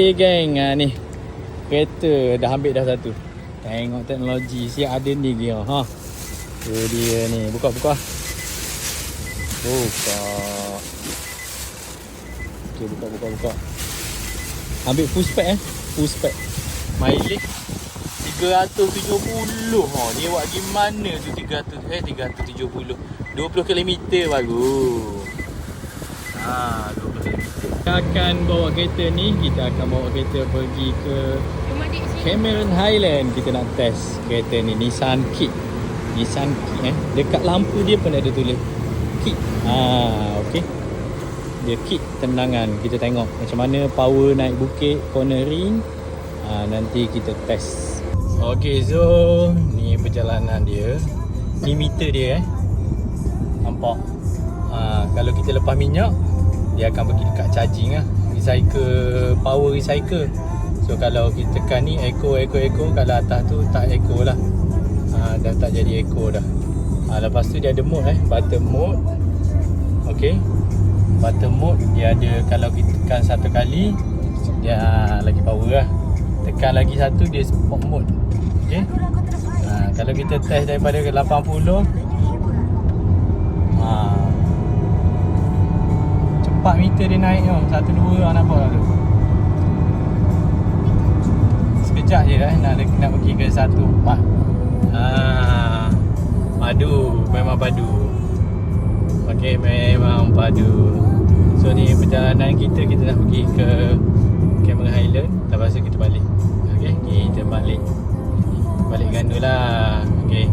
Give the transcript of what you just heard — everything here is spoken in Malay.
Okay geng, ni kereta dah ambil dah satu. Tengok teknologi, siap ada ni gear ha. Tu dia ni, buka. Buka. Okay, buka. Ambil full spec full spec. Mileage 370. Dia buat gimana tu 370. 20 km baru. 20 km. Kita akan bawa kereta ni, kita akan bawa kereta pergi ke Cameron Highland. Kita nak test kereta ni, Nissan Kit. Dekat lampu dia pun ada tulis Kit. Okey. Dia kit tendangan. Kita tengok macam mana power naik bukit, cornering. Nanti kita test. Okey, so ni perjalanan dia. Ni meter dia nampak. Kalau kita lepas minyak, dia akan pergi dekat charging recycle, power recycle. So kalau kita tekan ni echo, kalau atas tu tak echo lah. Dah tak jadi echo dah. Lepas tu dia ada mode button mode. Okey. Button mode dia ada, kalau kita tekan satu kali dia lagi power lah. Tekan lagi satu dia sport mode. Okey. Kalau kita test daripada 80, cepat meter dia naik tau. 1-2 nampak tak tu. Sekejap je nak pergi ke 1-4. Padu, memang padu. Okey, memang padu. So ni perjalanan kita nak pergi ke Cameron Highland. Lepas tu kita balik. Okey, kita balik gandu lah. Okey.